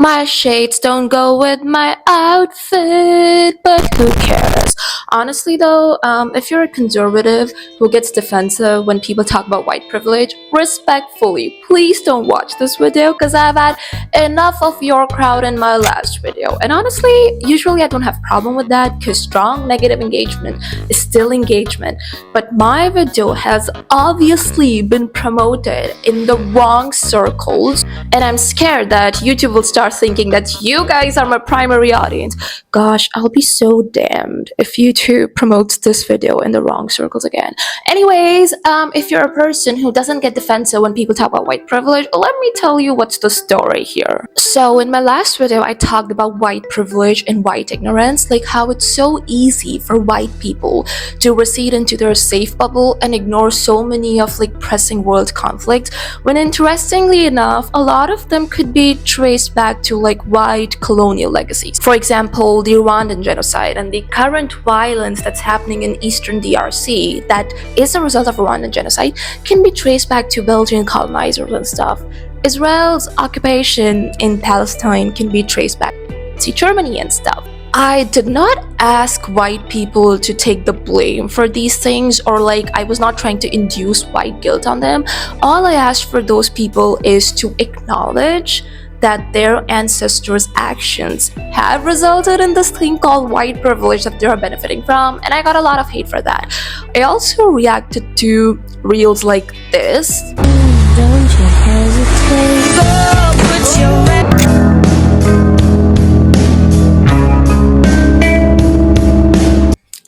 My shades don't go with my outfit, but who cares? Honestly, though, if you're a conservative who gets defensive when people talk about white privilege, respectfully, please don't watch this video because I've had enough of your crowd in my last video. And honestly, usually I don't have problem with that because strong negative engagement is still engagement. But my video has obviously been promoted in the wrong circles, and I'm scared that YouTube will start thinking that you guys are my primary audience. Gosh, I'll be so damned if YouTube promotes this video in the wrong circles again. Anyways, if you're a person who doesn't get defensive when people talk about white privilege, let me tell you what's the story here. So in my last video, I talked about white privilege and white ignorance, like how it's so easy for white people to recede into their safe bubble and ignore so many of like pressing world conflicts, when interestingly enough, a lot of them could be traced back to like white colonial legacies. For example, the Rwandan genocide and the current violence that's happening in eastern DRC that is a result of Rwandan genocide can be traced back to Belgian colonizers and stuff. Israel's occupation in Palestine can be traced back to Germany and stuff. I did not ask white people to take the blame for these things, or like I was not trying to induce white guilt on them. All I asked for those people is to acknowledge that their ancestors' actions have resulted in this thing called white privilege that they're benefiting from, and I got a lot of hate for that. I also reacted to reels like this. Don't you hesitate. Girl, put your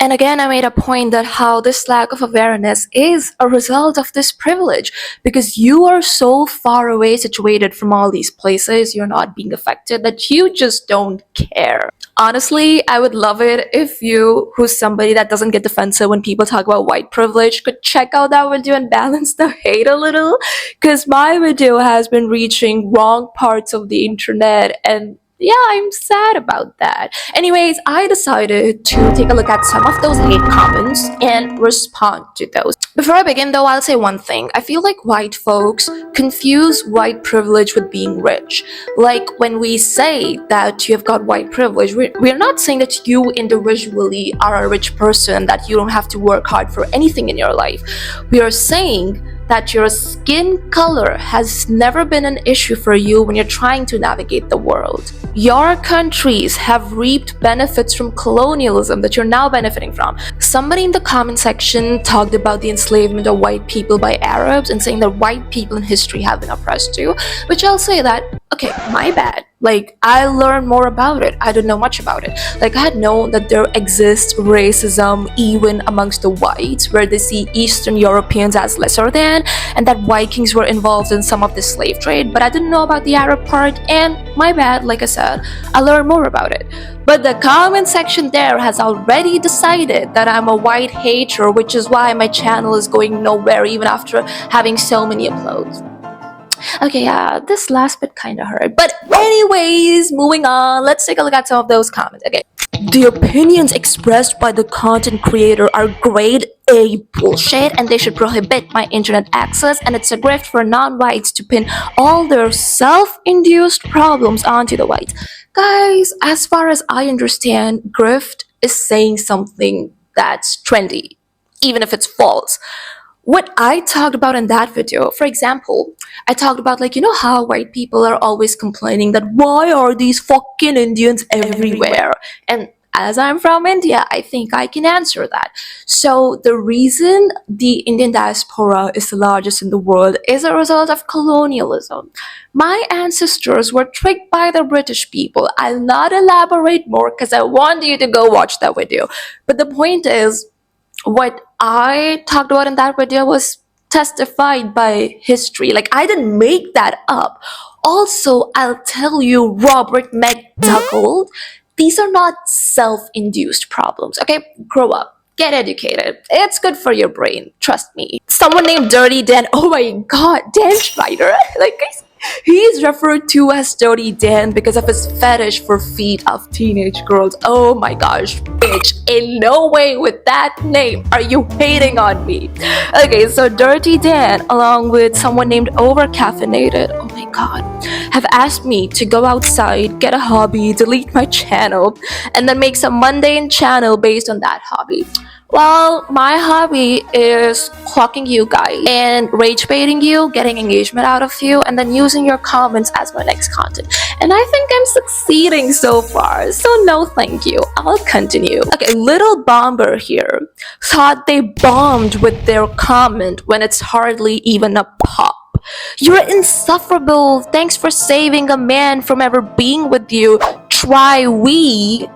And again, I made a point that how this lack of awareness is a result of this privilege, because you are so far away situated from all these places, you're not being affected, that you just don't care. Honestly, I would love it if you, who's somebody that doesn't get defensive when people talk about white privilege, could check out that video and balance the hate a little, because my video has been reaching wrong parts of the internet, and yeah, I'm sad about that. Anyways, I decided to take a look at some of those hate comments and respond to those. Before I begin though, I'll say one thing. I feel like white folks confuse white privilege with being rich. Like when we say that you've got white privilege, we're not saying that you individually are a rich person, that you don't have to work hard for anything in your life. We are saying that your skin color has never been an issue for you when you're trying to navigate the world. Your countries have reaped benefits from colonialism that you're now benefiting from. Somebody in the comment section talked about the enslavement of white people by Arabs and saying that white people in history have been oppressed too, which I'll say that, okay, my bad. Like, I learned more about it. I didn't know much about it. Like, I had known that there exists racism even amongst the whites, where they see Eastern Europeans as lesser than, and that Vikings were involved in some of the slave trade, but I didn't know about the Arab part, and my bad, like I said, I learned more about it. But the comment section there has already decided that I'm a white hater, which is why my channel is going nowhere even after having so many uploads. Okay, yeah, this last bit kind of hurt. But anyways, moving on, let's take a look at some of those comments. Okay. The opinions expressed by the content creator are grade A bullshit, and they should prohibit my internet access, and it's a grift for non-whites to pin all their self-induced problems onto the whites. Guys, as far as I understand, grift is saying something that's trendy, even if it's false. What I talked about in that video, for example, I talked about, like, you know how white people are always complaining that why are these fucking Indians everywhere? And as I'm from India, I think I can answer that. So the reason the Indian diaspora is the largest in the world is a result of colonialism. My ancestors were tricked by the British people. I'll not elaborate more because I want you to go watch that video. But the point is, what I talked about in that video was testified by history. Like, I didn't make that up. Also, I'll tell you, Robert McDougall, these are not self-induced problems, okay? Grow up. Get educated. It's good for your brain. Trust me. Someone named Dirty Dan. Oh my god, Dan Schneider. Like, guys, He's referred to as Dirty Dan because of his fetish for feet of teenage girls. Oh my gosh, bitch. In no way with that name are you hating on me. Okay, so Dirty Dan, along with someone named Overcaffeinated, oh my god, have asked me to go outside, get a hobby, delete my channel, and then make some mundane channel based on that hobby. Well, my hobby is clocking you guys and rage baiting you, getting engagement out of you, and then using your comments as my next content. And I think I'm succeeding so far, so no thank you. I'll continue. Okay, Little Bomber here thought they bombed with their comment when it's hardly even a pop. You're insufferable. Thanks for saving a man from ever being with you. Try we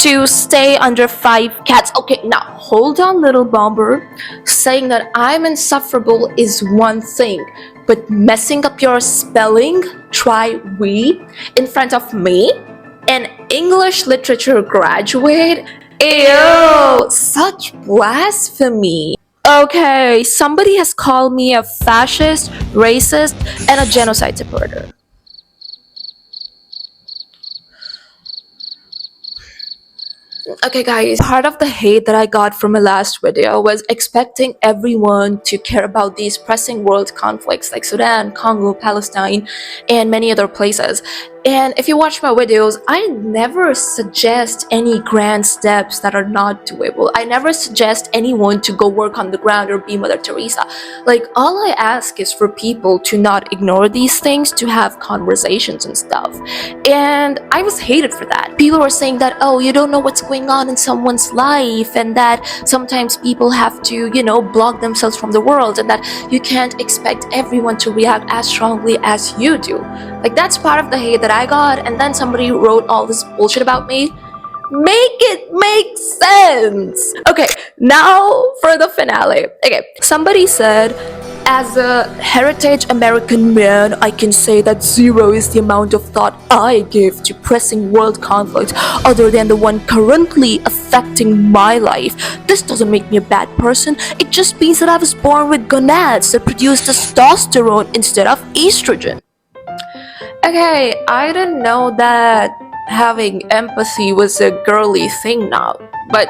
to stay under 5 cats. Okay, now hold on, Little Bomber. Saying that I'm insufferable is one thing, but messing up your spelling, try we, in front of me, an English literature graduate? Ew, such blasphemy. Okay, somebody has called me a fascist, racist, and a genocide supporter. Okay, guys, part of the hate that I got from my last video was expecting everyone to care about these pressing world conflicts like Sudan, Congo, Palestine, and many other places. And if you watch my videos, I never suggest any grand steps that are not doable. I never suggest anyone to go work on the ground or be Mother Teresa. Like, all I ask is for people to not ignore these things, to have conversations and stuff. And I was hated for that. People were saying that, oh, you don't know what's going on in someone's life, and that sometimes people have to, block themselves from the world, and that you can't expect everyone to react as strongly as you do. Like, that's part of the hate that I got, and then somebody wrote all this bullshit about me. Make it make sense! Okay, now for the finale. Okay, somebody said, as a heritage American man, I can say that zero is the amount of thought I give to pressing world conflicts other than the one currently affecting my life. This doesn't make me a bad person, it just means that I was born with gonads that produce testosterone instead of estrogen. Okay, I didn't know that having empathy was a girly thing now, but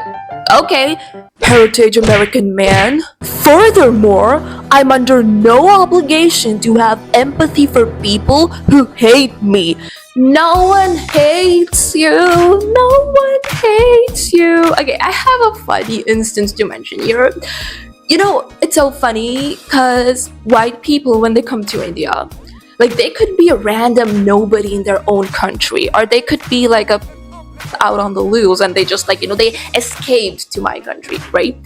okay, heritage American man. Furthermore, I'm under no obligation to have empathy for people who hate me. No one hates you. No one hates you. Okay, I have a funny instance to mention here. It's so funny because white people, when they come to India, like, they could be a random nobody in their own country, or they could be like a out on the loose and they just they escaped to my country, right?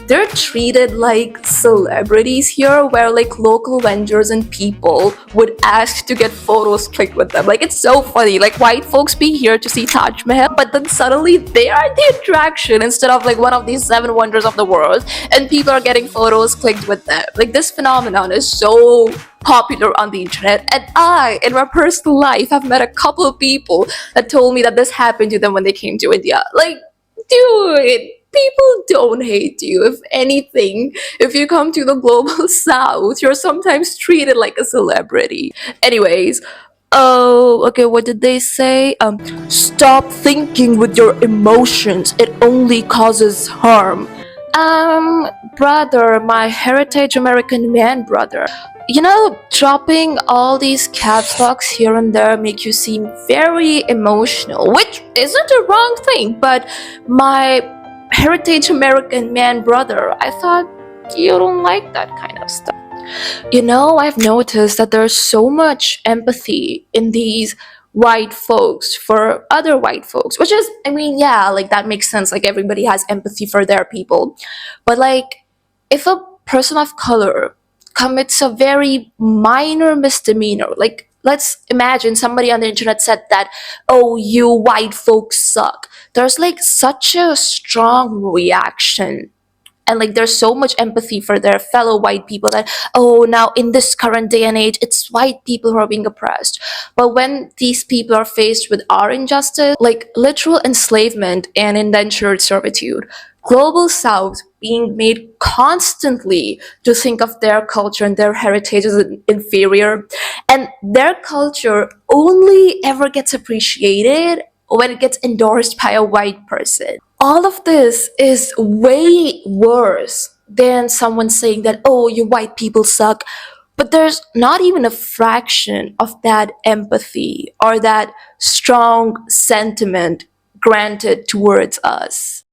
They're treated like celebrities here, where like local vendors and people would ask to get photos clicked with them. Like, it's so funny. Like, white folks be here to see Taj Mahal, but then suddenly they are the attraction instead of like one of these 7 wonders of the world, and people are getting photos clicked with them. Like, this phenomenon is so popular on the internet, and I, in my personal life, have met a couple of people that told me that this happened to them when they came to India. Like, dude, people don't hate you. If anything, if you come to the global south, you're sometimes treated like a celebrity. Anyways, oh, okay, what did they say? Stop thinking with your emotions. It only causes harm. Brother, my heritage American man brother. Dropping all these caps locks here and there make you seem very emotional, which isn't a wrong thing, but my heritage American man brother, I thought you don't like that kind of stuff. I've noticed that there's so much empathy in these white folks for other white folks, which is, I mean, yeah, like, that makes sense. Like, everybody has empathy for their people. But like, if a person of color commits a very minor misdemeanor, like, let's imagine somebody on the internet said that, oh, you white folks suck. There's like such a strong reaction, and like there's so much empathy for their fellow white people that, oh, now in this current day and age, it's white people who are being oppressed. But when these people are faced with our injustice, like literal enslavement and indentured servitude, global south being made constantly to think of their culture and their heritage as inferior, and their culture only ever gets appreciated when it gets endorsed by a white person. All of this is way worse than someone saying that, oh, you white people suck. But there's not even a fraction of that empathy or that strong sentiment granted towards us.